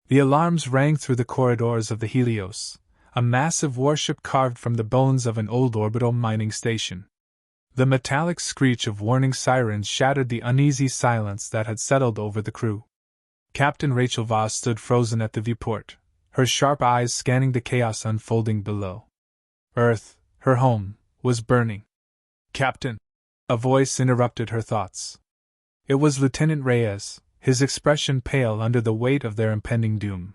The alarms rang through the corridors of the Helios, a massive warship carved from the bones of an old orbital mining station. The metallic screech of warning sirens shattered the uneasy silence that had settled over the crew. Captain Rachel Voss stood frozen at the viewport, her sharp eyes scanning the chaos unfolding below. Earth, her home, was burning. "Captain!" a voice interrupted her thoughts. It was Lieutenant Reyes, his expression pale under the weight of their impending doom.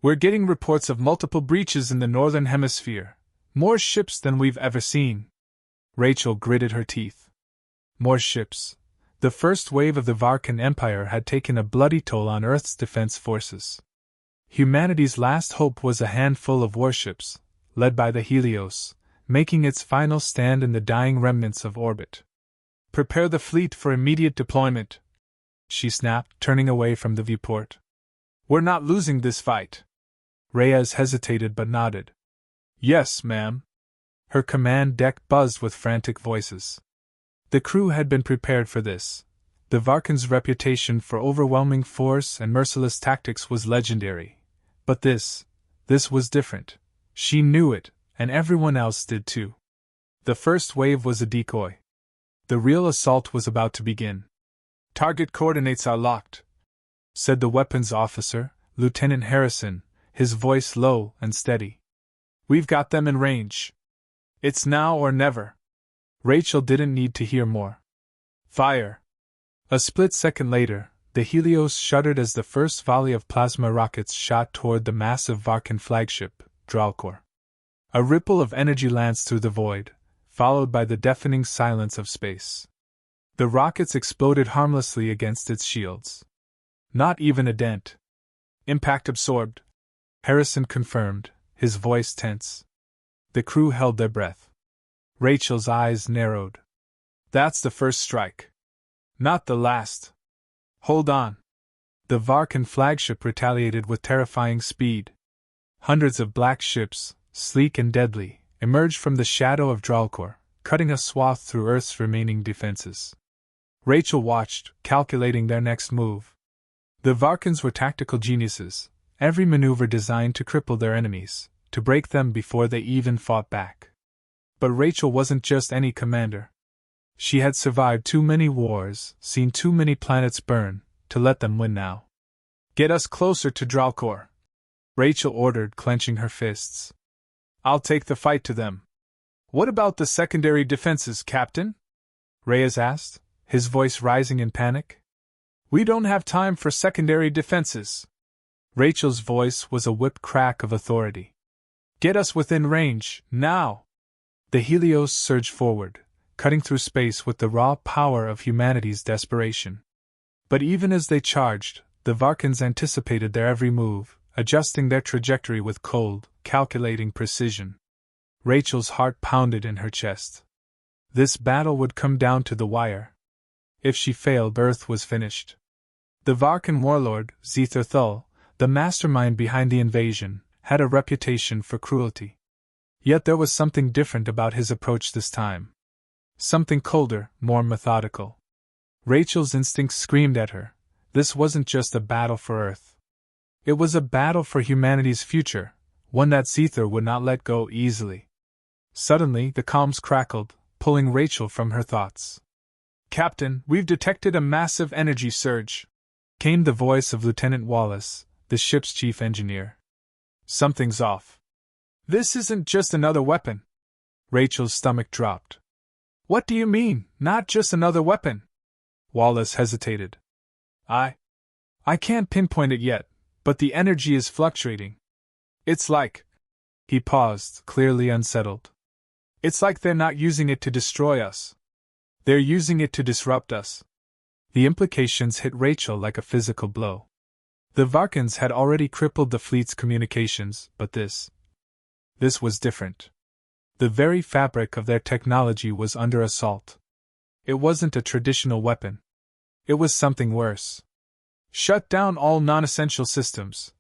"We're getting reports of multiple breaches in the northern hemisphere, more ships than we've ever seen." Rachel gritted her teeth. More ships. The first wave of the Varkan Empire had taken a bloody toll on Earth's defense forces. Humanity's last hope was a handful of warships, led by the Helios, making its final stand in the dying remnants of orbit. "Prepare the fleet for immediate deployment," she snapped, turning away from the viewport. "We're not losing this fight." Reyes hesitated but nodded. "Yes, ma'am." Her command deck buzzed with frantic voices. The crew had been prepared for this. The Varkan's reputation for overwhelming force and merciless tactics was legendary. But this was different. She knew it, and everyone else did too. The first wave was a decoy. The real assault was about to begin. "Target coordinates are locked," said the weapons officer, Lieutenant Harrison, his voice low and steady. "We've got them in range. It's now or never." Rachel didn't need to hear more. "Fire!" A split second later, the Helios shuddered as the first volley of plasma rockets shot toward the massive Varkan flagship, Dralcor. A ripple of energy lanced through the void, followed by the deafening silence of space. The rockets exploded harmlessly against its shields. Not even a dent. "Impact absorbed," Harrison confirmed, his voice tense. The crew held their breath. Rachel's eyes narrowed. "That's the first strike. Not the last. Hold on." The Varkan flagship retaliated with terrifying speed. Hundreds of black ships, sleek and deadly, emerged from the shadow of Dralcor, cutting a swath through Earth's remaining defenses. Rachel watched, calculating their next move. The Varkans were tactical geniuses, every maneuver designed to cripple their enemies, to break them before they even fought back. But Rachel wasn't just any commander. She had survived too many wars, seen too many planets burn, to let them win now. "Get us closer to Dralcor," Rachel ordered, clenching her fists. "I'll take the fight to them." "What about the secondary defenses, Captain?" Reyes asked, his voice rising in panic. "We don't have time for secondary defenses." Rachel's voice was a whip crack of authority. "Get us within range, now!" The Helios surged forward, cutting through space with the raw power of humanity's desperation. But even as they charged, the Varkans anticipated their every move, adjusting their trajectory with cold, calculating precision. Rachel's heart pounded in her chest. This battle would come down to the wire. If she failed, Earth was finished. The Varkan warlord, Zether Thul, the mastermind behind the invasion, had a reputation for cruelty. Yet there was something different about his approach this time. Something colder, more methodical. Rachel's instincts screamed at her. This wasn't just a battle for Earth. It was a battle for humanity's future, one that Zether would not let go easily. Suddenly, the comms crackled, pulling Rachel from her thoughts. "Captain, we've detected a massive energy surge," came the voice of Lieutenant Wallace, the ship's chief engineer. "Something's off. This isn't just another weapon." Rachel's stomach dropped. "What do you mean, not just another weapon?" Wallace hesitated. I can't pinpoint it yet, but the energy is fluctuating. It's like..." He paused, clearly unsettled. "It's like they're not using it to destroy us. They're using it to disrupt us." The implications hit Rachel like a physical blow. The Varkans had already crippled the fleet's communications, but this was different. The very fabric of their technology was under assault. It wasn't a traditional weapon. It was something worse. "Shut down all non-essential systems,"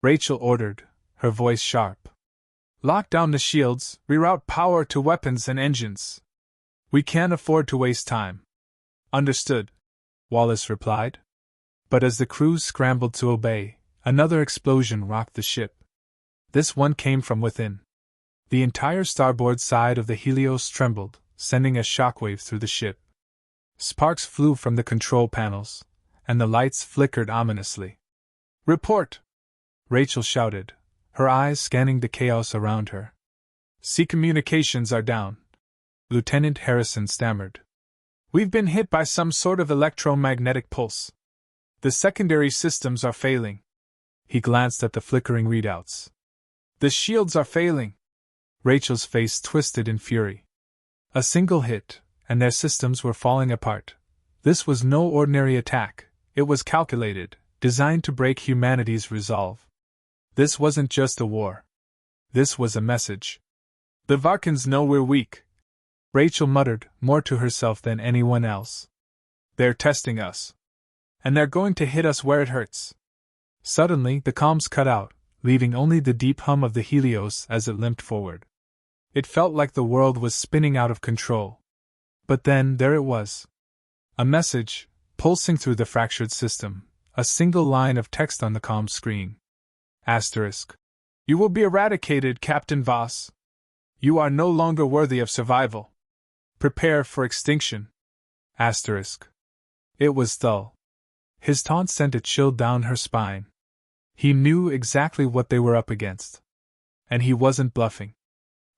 Rachel ordered, her voice sharp. "Lock down the shields, reroute power to weapons and engines. We can't afford to waste time." "Understood," Wallace replied. But as the crews scrambled to obey, Another explosion rocked the ship. This one came from within. The entire starboard side of the Helios trembled, sending a shockwave through the ship. Sparks flew from the control panels, and the lights flickered ominously. "Report!" Rachel shouted, her eyes scanning the chaos around her. "Sea communications are down," Lieutenant Harrison stammered. "We've been hit by some sort of electromagnetic pulse. The secondary systems are failing." He glanced at the flickering readouts. "The shields are failing." Rachel's face twisted in fury. A single hit, and their systems were falling apart. This was no ordinary attack, it was calculated, designed to break humanity's resolve. This wasn't just a war. This was a message. "The Varkans know we're weak," Rachel muttered, more to herself than anyone else. "They're testing us. And they're going to hit us where it hurts." Suddenly, the comms cut out, leaving only the deep hum of the Helios as it limped forward. It felt like the world was spinning out of control. But then, there it was. A message, pulsing through the fractured system, a single line of text on the comm screen. Asterisk. "You will be eradicated, Captain Voss. You are no longer worthy of survival. Prepare for extinction." Asterisk. It was dull. His taunt sent a chill down her spine. He knew exactly what they were up against. And he wasn't bluffing.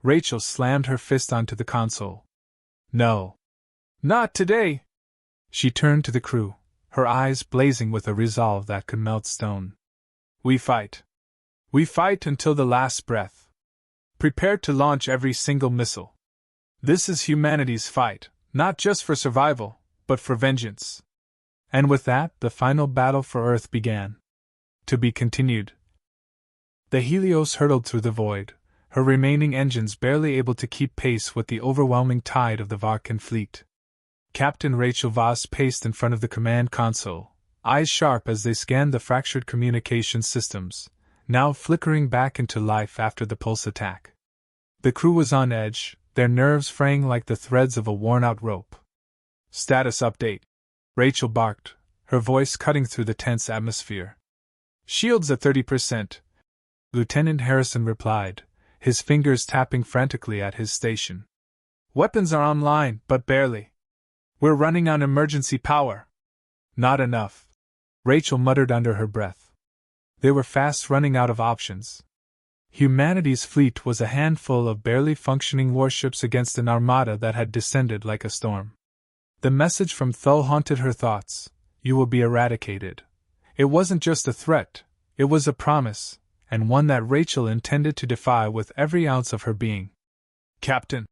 Rachel slammed her fist onto the console. "No. Not today!" She turned to the crew, her eyes blazing with a resolve that could melt stone. "We fight. We fight until the last breath. Prepare to launch every single missile. This is humanity's fight, not just for survival, but for vengeance." And with that, the final battle for Earth began. To be continued. The Helios hurtled through the void, her remaining engines barely able to keep pace with the overwhelming tide of the Varkan fleet. Captain Rachel Voss paced in front of the command console, eyes sharp as they scanned the fractured communication systems, now flickering back into life after the pulse attack. The crew was on edge, their nerves fraying like the threads of a worn-out rope. "Status update," Rachel barked, her voice cutting through the tense atmosphere. "Shields at 30%, Lieutenant Harrison replied, his fingers tapping frantically at his station. "Weapons are online, but barely. We're running on emergency power." "Not enough," Rachel muttered under her breath. They were fast running out of options. Humanity's fleet was a handful of barely functioning warships against an armada that had descended like a storm. The message from Thull haunted her thoughts: "You will be eradicated." It wasn't just a threat, it was a promise, and one that Rachel intended to defy with every ounce of her being. "Captain,"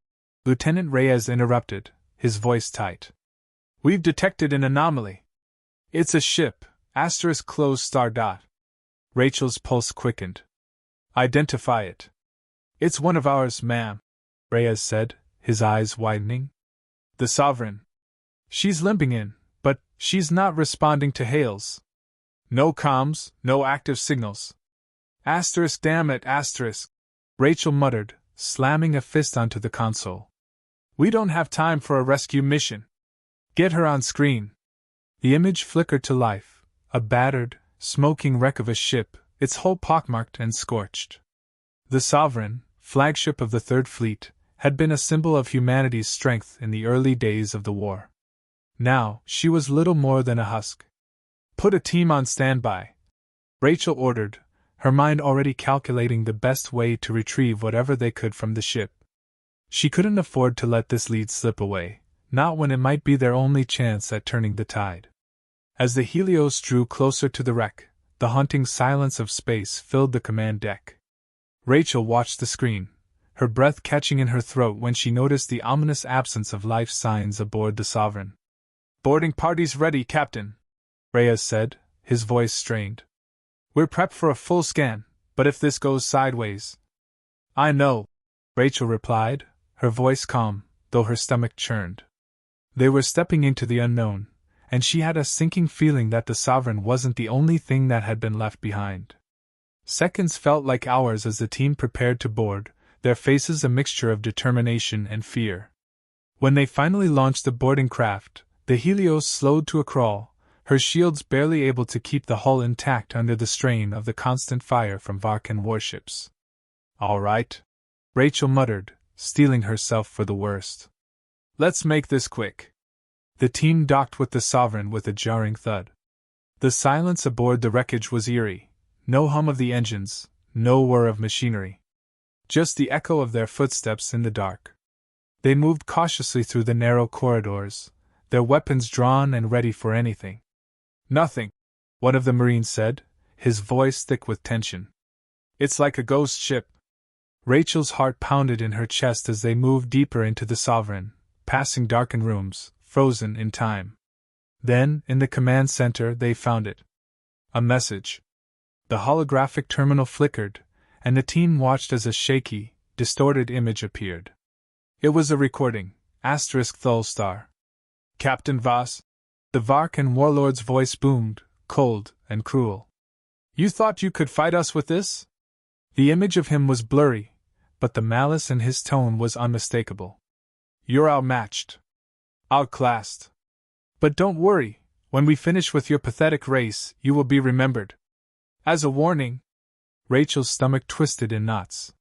Lieutenant Reyes interrupted, his voice tight. "We've detected an anomaly. It's a ship, *closed star dot. Rachel's pulse quickened. "Identify it." "It's one of ours, ma'am," Reyes said, his eyes widening. "The Sovereign. She's limping in, but she's not responding to hails. No comms, no active signals." Damn it, Rachel muttered, slamming a fist onto the console. "We don't have time for a rescue mission. Get her on screen." The image flickered to life, a battered, smoking wreck of a ship, its hull pockmarked and scorched. The Sovereign, flagship of the Third Fleet, had been a symbol of humanity's strength in the early days of the war. Now, she was little more than a husk. "Put a team on standby," Rachel ordered, her mind already calculating the best way to retrieve whatever they could from the ship. She couldn't afford to let this lead slip away, not when it might be their only chance at turning the tide. As the Helios drew closer to the wreck, the haunting silence of space filled the command deck. Rachel watched the screen, her breath catching in her throat when she noticed the ominous absence of life signs aboard the Sovereign. "Boarding parties ready, Captain," Reyes said, his voice strained. "We're prepped for a full scan, but if this goes sideways—" "I know," Rachel replied, her voice calm, though her stomach churned. They were stepping into the unknown, and she had a sinking feeling that the Sovereign wasn't the only thing that had been left behind. Seconds felt like hours as the team prepared to board, their faces a mixture of determination and fear. When they finally launched the boarding craft, the Helios slowed to a crawl, her shields barely able to keep the hull intact under the strain of the constant fire from Varkan warships. "All right," Rachel muttered, steeling herself for the worst. "Let's make this quick." The team docked with the Sovereign with a jarring thud. The silence aboard the wreckage was eerie. No hum of the engines, no whir of machinery. Just the echo of their footsteps in the dark. They moved cautiously through the narrow corridors, their weapons drawn and ready for anything. "Nothing," one of the Marines said, his voice thick with tension. "It's like a ghost ship." Rachel's heart pounded in her chest as they moved deeper into the Sovereign, passing darkened rooms, frozen in time. Then, in the command center, they found it. A message. The holographic terminal flickered, and the team watched as a shaky, distorted image appeared. It was a recording, *Thulstar. "Captain Voss," the Varkan warlord's voice boomed, cold and cruel. "You thought you could fight us with this?" The image of him was blurry, but the malice in his tone was unmistakable. "You're outmatched. Outclassed. But don't worry, when we finish with your pathetic race, you will be remembered. As a warning." Rachel's stomach twisted in knots.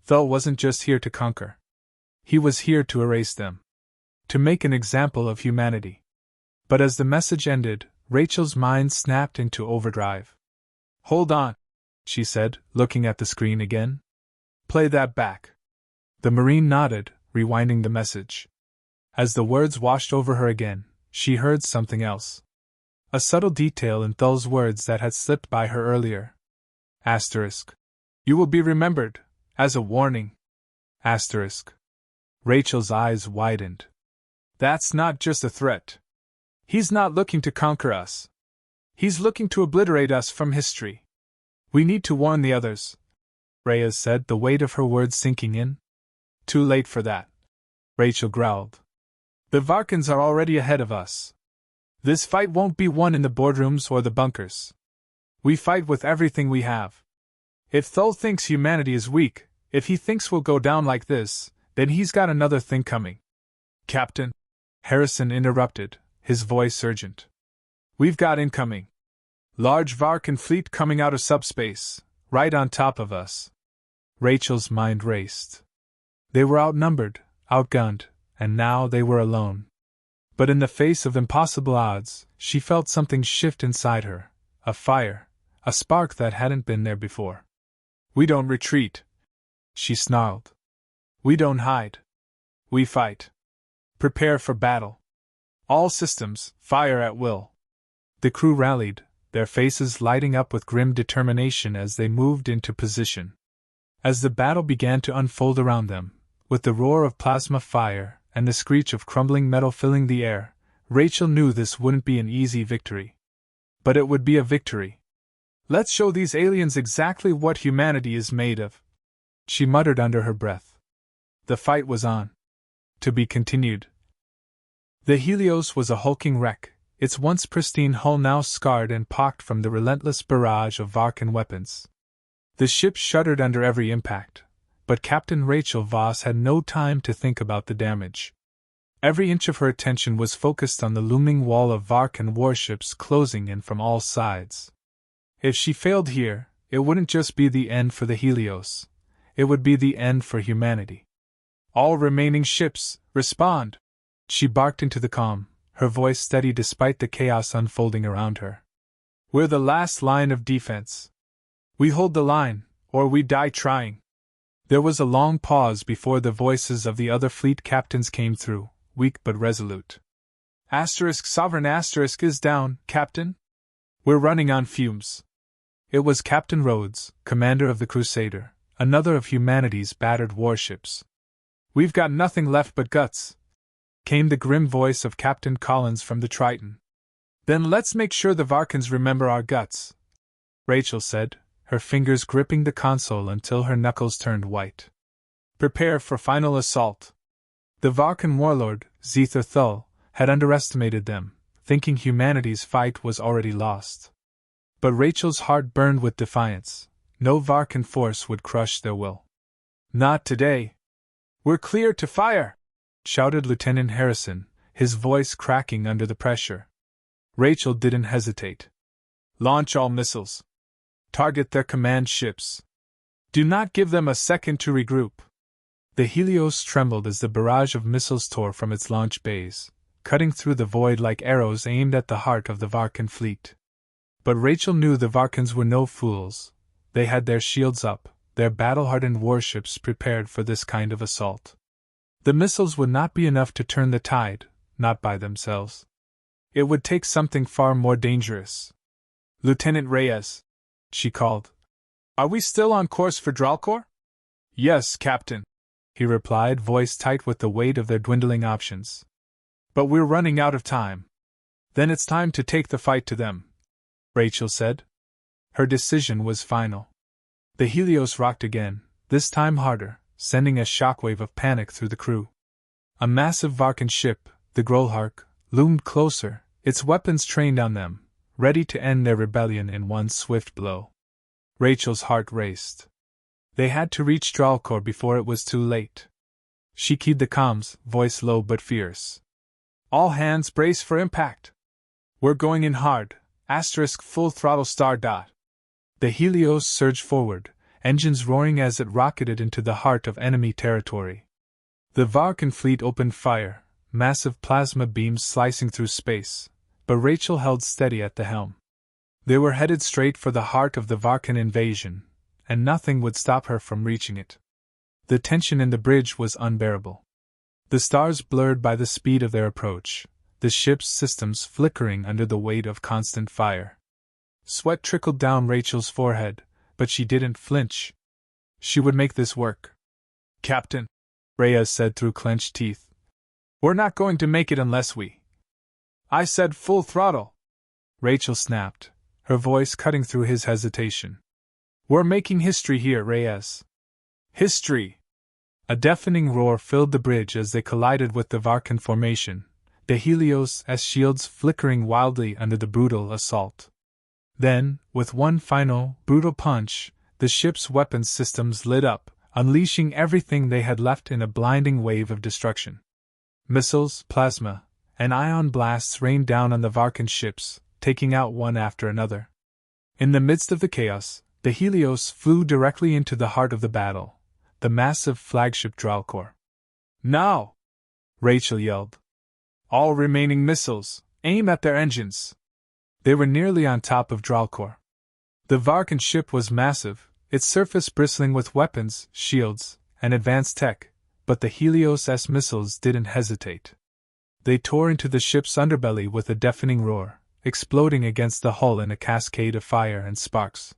Thul wasn't just here to conquer. He was here to erase them. To make an example of humanity. But as the message ended, Rachel's mind snapped into overdrive. "Hold on," she said, looking at the screen again. "Play that back." The Marine nodded, rewinding the message. As the words washed over her again, she heard something else. A subtle detail in Thul's words that had slipped by her earlier. "You will be remembered, as a warning." Rachel's eyes widened. "That's not just a threat. He's not looking to conquer us. He's looking to obliterate us from history. We need to warn the others," Reyes said, the weight of her words sinking in. "Too late for that," Rachel growled. "The Varkans are already ahead of us. This fight won't be won in the boardrooms or the bunkers. We fight with everything we have. If Thul thinks humanity is weak, if he thinks we'll go down like this, then he's got another thing coming." "Captain," Harrison interrupted, his voice urgent. "We've got incoming. Large Varkan fleet coming out of subspace, right on top of us." Rachel's mind raced. They were outnumbered, outgunned, and now they were alone. But in the face of impossible odds, she felt something shift inside her, a fire, a spark that hadn't been there before. "We don't retreat," she snarled. "We don't hide. We fight. Prepare for battle. All systems, fire at will." The crew rallied, their faces lighting up with grim determination as they moved into position. As the battle began to unfold around them, with the roar of plasma fire and the screech of crumbling metal filling the air, Rachel knew this wouldn't be an easy victory. But it would be a victory. "Let's show these aliens exactly what humanity is made of," she muttered under her breath. The fight was on. To be continued. The Helios was a hulking wreck, its once pristine hull now scarred and pocked from the relentless barrage of Varkan weapons. The ship shuddered under every impact, but Captain Rachel Voss had no time to think about the damage. Every inch of her attention was focused on the looming wall of Varkan warships closing in from all sides. If she failed here, it wouldn't just be the end for the Helios. It would be the end for humanity. "All remaining ships, respond!" She barked into the calm, her voice steady despite the chaos unfolding around her. "We're the last line of defense. We hold the line, or we die trying." There was a long pause before the voices of the other fleet captains came through, weak but resolute. Sovereign is down, Captain. We're running on fumes." It was Captain Rhodes, commander of the Crusader, another of humanity's battered warships. "We've got nothing left but guts," came the grim voice of Captain Collins from the Triton. "Then let's make sure the Varkans remember our guts," Rachel said, her fingers gripping the console until her knuckles turned white. "Prepare for final assault." The Varkan warlord, Thul, had underestimated them, thinking humanity's fight was already lost. But Rachel's heart burned with defiance. No Varkan force would crush their will. "Not today." "We're clear to fire!" shouted Lieutenant Harrison, his voice cracking under the pressure. Rachel didn't hesitate. Launch all missiles. Target their command ships. Do not give them a second to regroup. The Helios trembled as the barrage of missiles tore from its launch bays, cutting through the void like arrows aimed at the heart of the Varkan fleet. But Rachel knew the Varkans were no fools. They had their shields up, their battle-hardened warships prepared for this kind of assault. The missiles would not be enough to turn the tide, not by themselves. It would take something far more dangerous. Lieutenant Reyes, she called. Are we still on course for Dralcor? Yes, Captain, he replied, voice tight with the weight of their dwindling options. But we're running out of time. Then it's time to take the fight to them, Rachel said. Her decision was final. The Helios rocked again, this time harder, sending a shockwave of panic through the crew. A massive Varkan ship, the Grolhark, loomed closer, its weapons trained on them, ready to end their rebellion in one swift blow. Rachel's heart raced. They had to reach Dralcor before it was too late. She keyed the comms, voice low but fierce. All hands brace for impact. We're going in hard, full throttle star dot. The Helios surged forward, engines roaring as it rocketed into the heart of enemy territory. The Varkan fleet opened fire, massive plasma beams slicing through space, but Rachel held steady at the helm. They were headed straight for the heart of the Varkan invasion, and nothing would stop her from reaching it. The tension in the bridge was unbearable. The stars blurred by the speed of their approach, the ship's systems flickering under the weight of constant fire. Sweat trickled down Rachel's forehead, but she didn't flinch. She would make this work. Captain, Reyes said through clenched teeth. We're not going to make it unless we. I said full throttle, Rachel snapped, her voice cutting through his hesitation. We're making history here, Reyes. History! A deafening roar filled the bridge as they collided with the Varkan formation, the Helios as shields flickering wildly under the brutal assault. Then, with one final, brutal punch, the ship's weapons systems lit up, unleashing everything they had left in a blinding wave of destruction. Missiles, plasma, and ion blasts rained down on the Varkan ships, taking out one after another. In the midst of the chaos, the Helios flew directly into the heart of the battle, the massive flagship Dralcor. Now! Rachel yelled. All remaining missiles, aim at their engines! They were nearly on top of Dralcor. The Varkan ship was massive, its surface bristling with weapons, shields, and advanced tech, but the Helios' missiles didn't hesitate. They tore into the ship's underbelly with a deafening roar, exploding against the hull in a cascade of fire and sparks.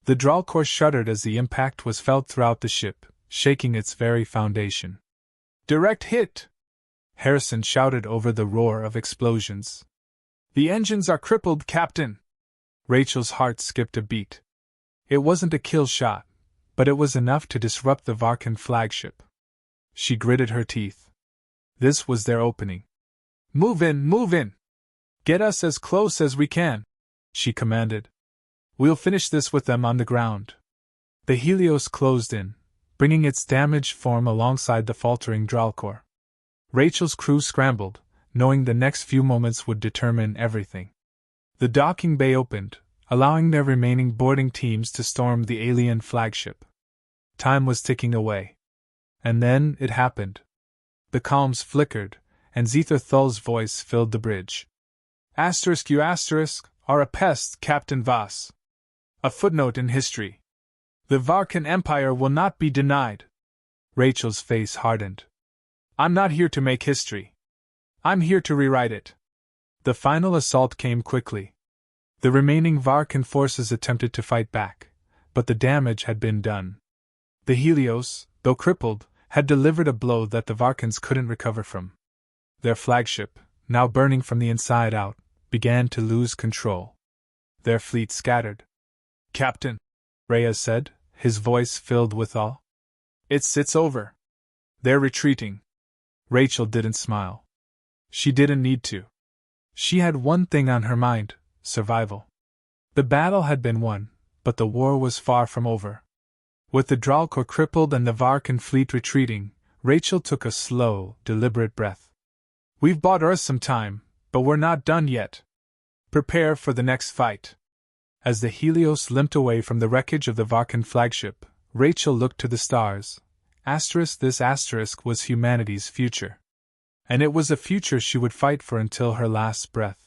The Dralcor shuddered as the impact was felt throughout the ship, shaking its very foundation. Direct hit! Harrison shouted over the roar of explosions. The engines are crippled, Captain! Rachel's heart skipped a beat. It wasn't a kill shot, but it was enough to disrupt the Varkan flagship. She gritted her teeth. This was their opening. Move in, move in! Get us as close as we can, she commanded. We'll finish this with them on the ground. The Helios closed in, bringing its damaged form alongside the faltering Dralcor. Rachel's crew scrambled, knowing the next few moments would determine everything. The docking bay opened, allowing their remaining boarding teams to storm the alien flagship. Time was ticking away. And then it happened. The comms flickered, and Zetherthul's voice filled the bridge. You are a pest, Captain Voss. A footnote in history. The Varkan Empire will not be denied. Rachel's face hardened. I'm not here to make history. I'm here to rewrite it. The final assault came quickly. The remaining Varkan forces attempted to fight back, but the damage had been done. The Helios, though crippled, had delivered a blow that the Varkans couldn't recover from. Their flagship, now burning from the inside out, began to lose control. Their fleet scattered. Captain, Reyes said, his voice filled with awe. It's over. They're retreating. Rachel didn't smile. She didn't need to. She had one thing on her mind: survival. The battle had been won, but the war was far from over. With the Dralcor crippled and the Varkan fleet retreating, Rachel took a slow, deliberate breath. We've bought Earth some time, but we're not done yet. Prepare for the next fight. As the Helios limped away from the wreckage of the Varkan flagship, Rachel looked to the stars. This asterisk was humanity's future. And it was a future she would fight for until her last breath.